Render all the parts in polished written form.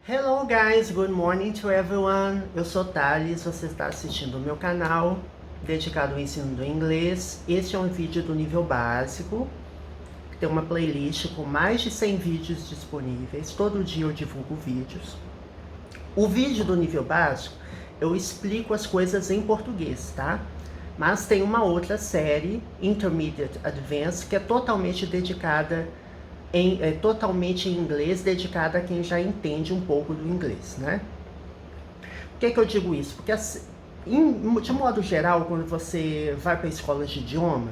Hello guys, good morning to everyone. Eu sou Thales, você está assistindo o meu canal dedicado ao ensino do inglês. Este é um vídeo do nível básico, que tem uma playlist com mais de 100 vídeos disponíveis. Todo dia eu divulgo vídeos. O vídeo do nível básico, eu explico as coisas em português, tá? Mas tem uma outra série, Intermediate Advanced, que é totalmente dedicada totalmente em inglês, dedicada a quem já entende um pouco do inglês, né? Por que eu digo isso? Porque, de modo geral, quando você vai para escolas de idioma,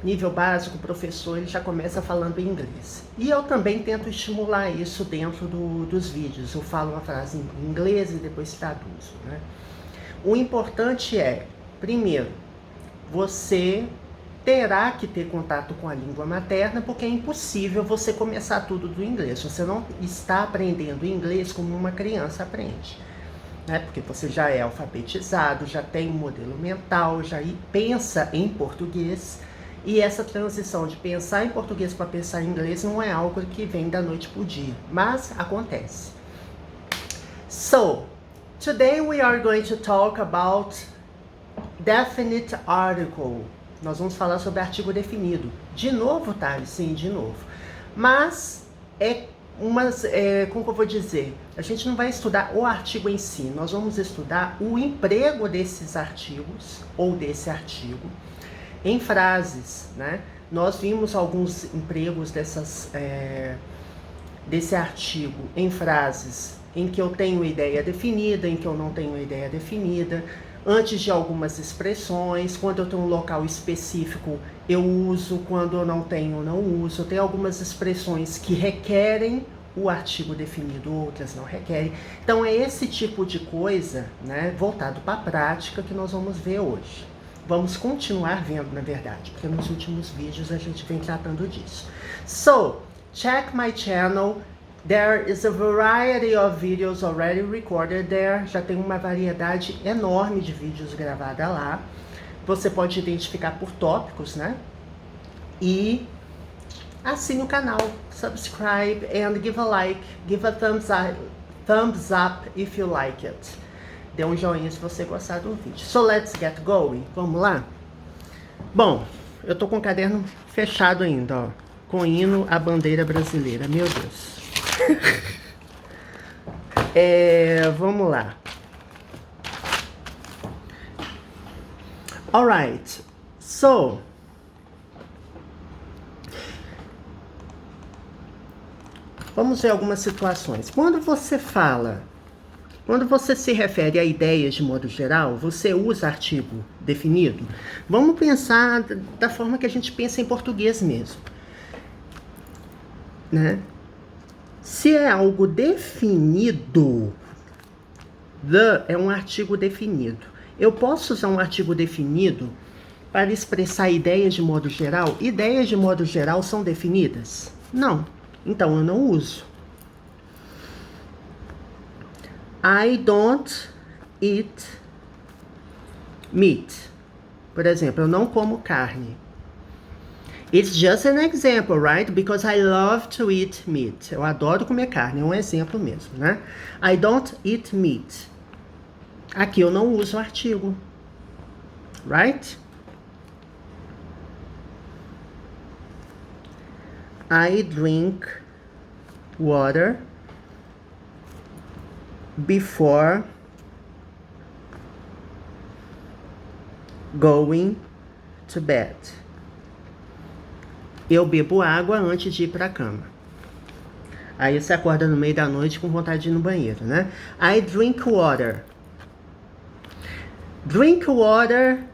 nível básico, o professor ele já começa falando em inglês. E eu também tento estimular isso dentro dos vídeos. Eu falo uma frase em inglês e depois traduzo, né? O importante é, primeiro, você terá que ter contato com a língua materna, porque é impossível você começar tudo do inglês. Você não está aprendendo inglês como uma criança aprende, né? Porque você já é alfabetizado, já tem um modelo mental, já pensa em português. E essa transição de pensar em português para pensar em inglês não é algo que vem da noite para o dia, mas acontece. So, today we are going to talk about definite article. Nós vamos falar sobre artigo definido. De novo, Thales? Sim, de novo. Mas como que eu vou dizer? A gente não vai estudar o artigo em si, nós vamos estudar o emprego desses artigos, ou desse artigo, em frases, né? Nós vimos alguns empregos desse artigo em frases em que eu tenho ideia definida, em que eu não tenho ideia definida, antes de algumas expressões. Quando eu tenho um local específico, eu uso. Quando eu não tenho, não uso. Tem algumas expressões que requerem o artigo definido, outras não requerem. Então é esse tipo de coisa, né, voltado para a prática, que nós vamos ver hoje. Vamos continuar vendo, na verdade, porque nos últimos vídeos a gente vem tratando disso. So, check my channel. There is a variety of videos already recorded there. Já tem uma variedade enorme de vídeos gravados lá. Você pode identificar por tópicos, né? E assine o canal, subscribe and give a like, give a thumbs up if you like it. Dê um joinha se você gostar do vídeo. So let's get going. Vamos lá? Bom, eu tô com o caderno fechado ainda, ó, com hino à bandeira brasileira. Meu Deus. Vamos lá. Alright, so vamos ver algumas situações. Quando você se refere a ideias de modo geral, você usa artigo definido? Vamos pensar da forma que a gente pensa em português mesmo, né? Se é algo definido, the é um artigo definido. Eu posso usar um artigo definido para expressar ideias de modo geral? Ideias de modo geral são definidas? Não. Então eu não uso. I don't eat meat. Por exemplo, eu não como carne. It's just an example, right? Because I love to eat meat. Eu adoro comer carne, é um exemplo mesmo, né? I don't eat meat. Aqui eu não uso o artigo, right? I drink water before going to bed. Eu bebo água antes de ir para a cama. Aí você acorda no meio da noite com vontade de ir no banheiro, né? I drink water. Drink water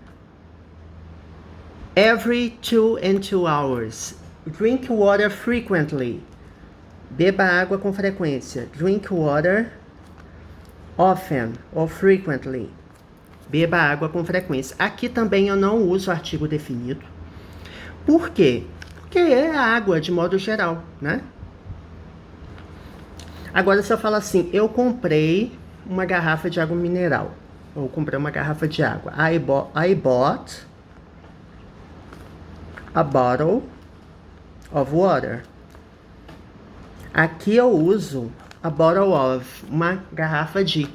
every 2 and 2 hours. Drink water frequently. Beba água com frequência. Drink water often or frequently. Beba água com frequência. Aqui também eu não uso artigo definido. Por quê? Porque é água de modo geral, né? Agora, se eu falar assim, eu comprei uma garrafa de água mineral, ou comprei uma garrafa de água. I bought a bottle of water. Aqui eu uso A bottle of, uma garrafa de.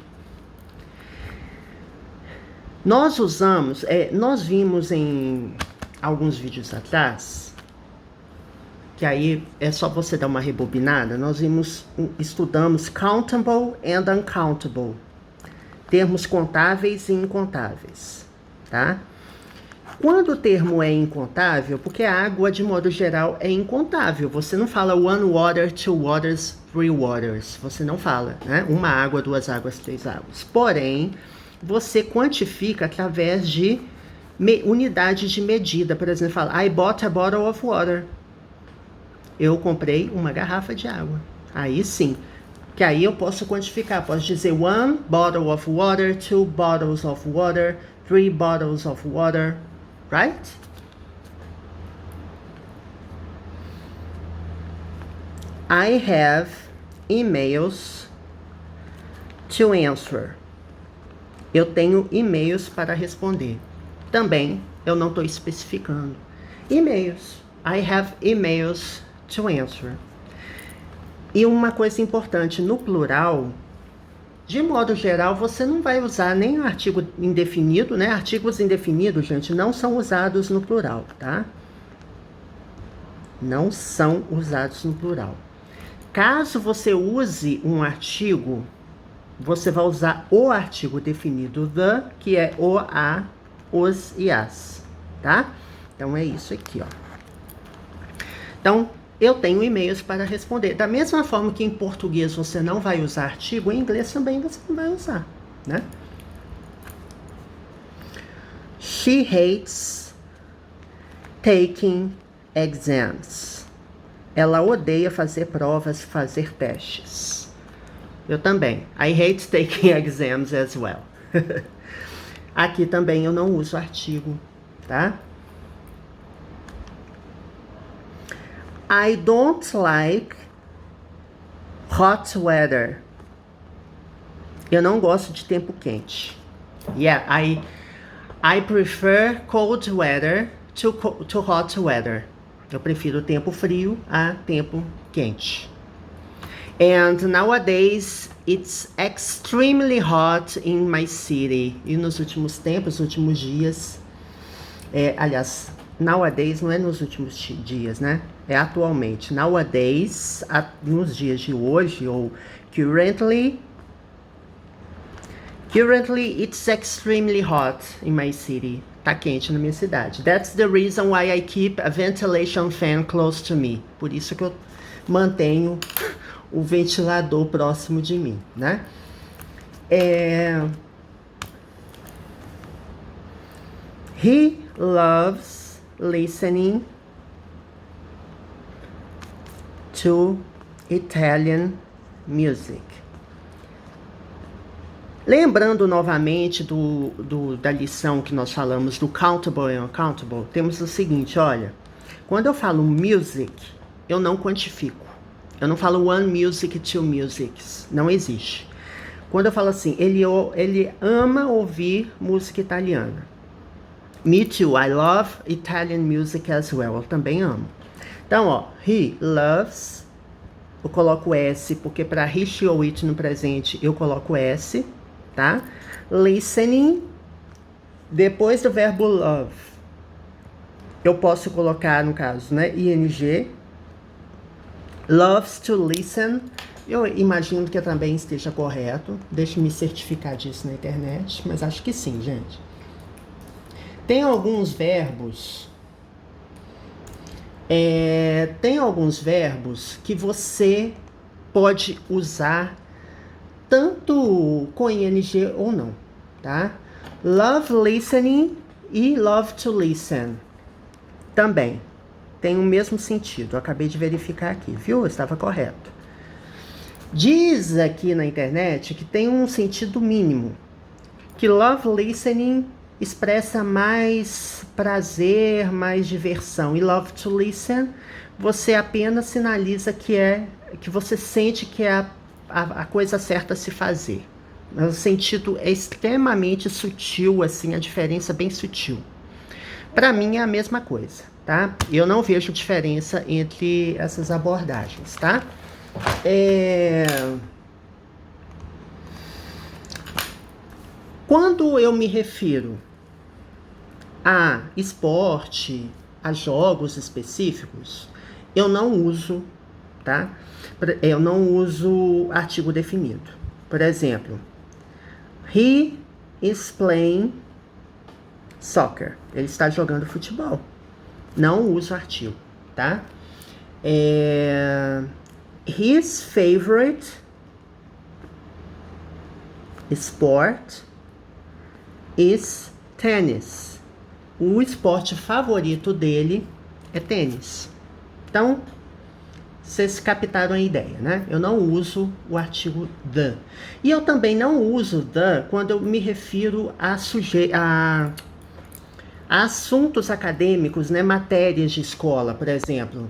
Nós usamos, nós vimos em alguns vídeos atrás, que aí é só você dar uma rebobinada, nós estudamos countable and uncountable, termos contáveis e incontáveis, tá? Quando o termo é incontável, porque a água, de modo geral, é incontável. Você não fala one water, two waters, three waters. Você não fala, né? Uma água, duas águas, três águas. Porém, você quantifica através de unidades de medida. Por exemplo, fala, I bought a bottle of water. Eu comprei uma garrafa de água. Aí sim. Que aí eu posso quantificar. Posso dizer one bottle of water, two bottles of water, three bottles of water. Right? I have emails to answer. Eu tenho e-mails para responder. Também eu não estou especificando. E-mails. I have emails to answer. E uma coisa importante, no plural, de modo geral, você não vai usar nem artigo indefinido, né? Artigos indefinidos, gente, não são usados no plural, tá? Não são usados no plural. Caso você use um artigo, você vai usar o artigo definido the, que é o, a, os e as, tá? Então é isso aqui, ó. Então, eu tenho e-mails para responder. Da mesma forma que em português você não vai usar artigo, em inglês também você não vai usar, né? She hates taking exams. Ela odeia fazer provas, fazer testes. Eu também. I hate taking exams as well. Aqui também eu não uso artigo, tá? I don't like hot weather. Eu não gosto de tempo quente. Yeah, I prefer cold weather to hot weather. Eu prefiro tempo frio a tempo quente. And nowadays it's extremely hot in my city. E nos últimos tempos, últimos dias, aliás, nowadays não é nos últimos dias, né? É atualmente. Nowadays, nos dias de hoje, ou currently it's extremely hot in my city. Tá quente na minha cidade. That's the reason why I keep a ventilation fan close to me. Por isso que eu mantenho o ventilador próximo de mim, né? He loves listening to Italian music. Lembrando novamente da lição que nós falamos do countable e uncountable, temos o seguinte, olha, quando eu falo music, eu não quantifico. Eu não falo one music, two musics, não existe. Quando eu falo assim, ele ama ouvir música italiana. Me too, I love Italian music as well, eu também amo. Então, ó, he loves, eu coloco S, porque para he, she ou it no presente, eu coloco S, tá? Listening, depois do verbo love, eu posso colocar, no caso, né, ing, loves to listen, eu imagino que também esteja correto, deixa eu me certificar disso na internet, mas acho que sim, gente. Tem alguns verbos que você pode usar tanto com ing ou não, tá? Love listening e love to listen também tem o mesmo sentido. Eu acabei de verificar aqui, viu? Estava correto. Diz aqui na internet que tem um sentido mínimo, que love listening expressa mais prazer, mais diversão. E love to listen, você apenas sinaliza que você sente que é a coisa certa a se fazer. O sentido é extremamente sutil, assim, a diferença é bem sutil. Para mim é a mesma coisa, tá? Eu não vejo diferença entre essas abordagens, tá? Quando eu me refiro a esporte, a jogos específicos, eu não uso, tá? Eu não uso artigo definido. Por exemplo, he is playing soccer. Ele está jogando futebol. Não uso artigo, tá? His favorite sport is tennis. O esporte favorito dele é tênis. Então, vocês captaram a ideia, né? Eu não uso o artigo the. E eu também não uso the quando eu me refiro a assuntos acadêmicos, né? Matérias de escola, por exemplo.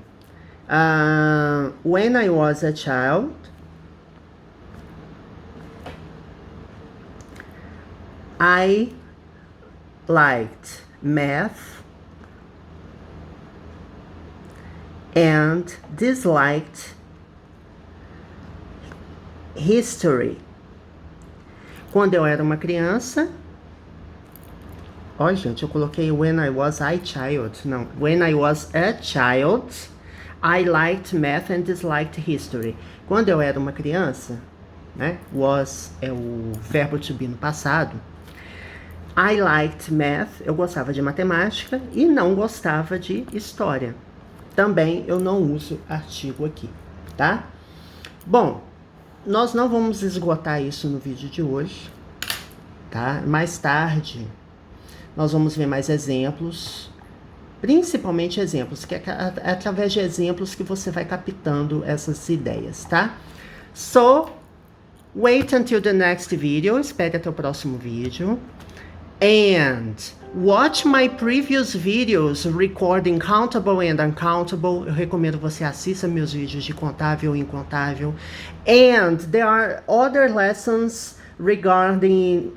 When I was a child, I liked math and disliked history. Quando eu era uma criança... Ó, gente, eu coloquei when I was a child. Não, when I was a child, I liked math and disliked history. Quando eu era uma criança, né? Was é o verbo to be no passado. I liked math, eu gostava de matemática e não gostava de história. Também eu não uso artigo aqui, tá? Bom, nós não vamos esgotar isso no vídeo de hoje, tá? Mais tarde, nós vamos ver mais exemplos, principalmente exemplos, que é através de exemplos que você vai captando essas ideias, tá? So, wait until the next video, espere até o próximo vídeo. And watch my previous videos regarding countable and uncountable. Eu recomendo você assista meus vídeos de contável e incontável. And there are other lessons regarding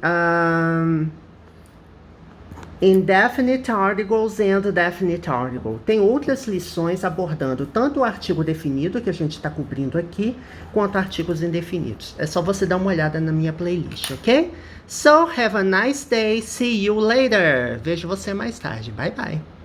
indefinite articles and definite article. Tem outras lições abordando tanto o artigo definido, que a gente está cobrindo aqui, quanto artigos indefinidos. É só você dar uma olhada na minha playlist, ok? So, have a nice day. See you later. Vejo você mais tarde. Bye, bye.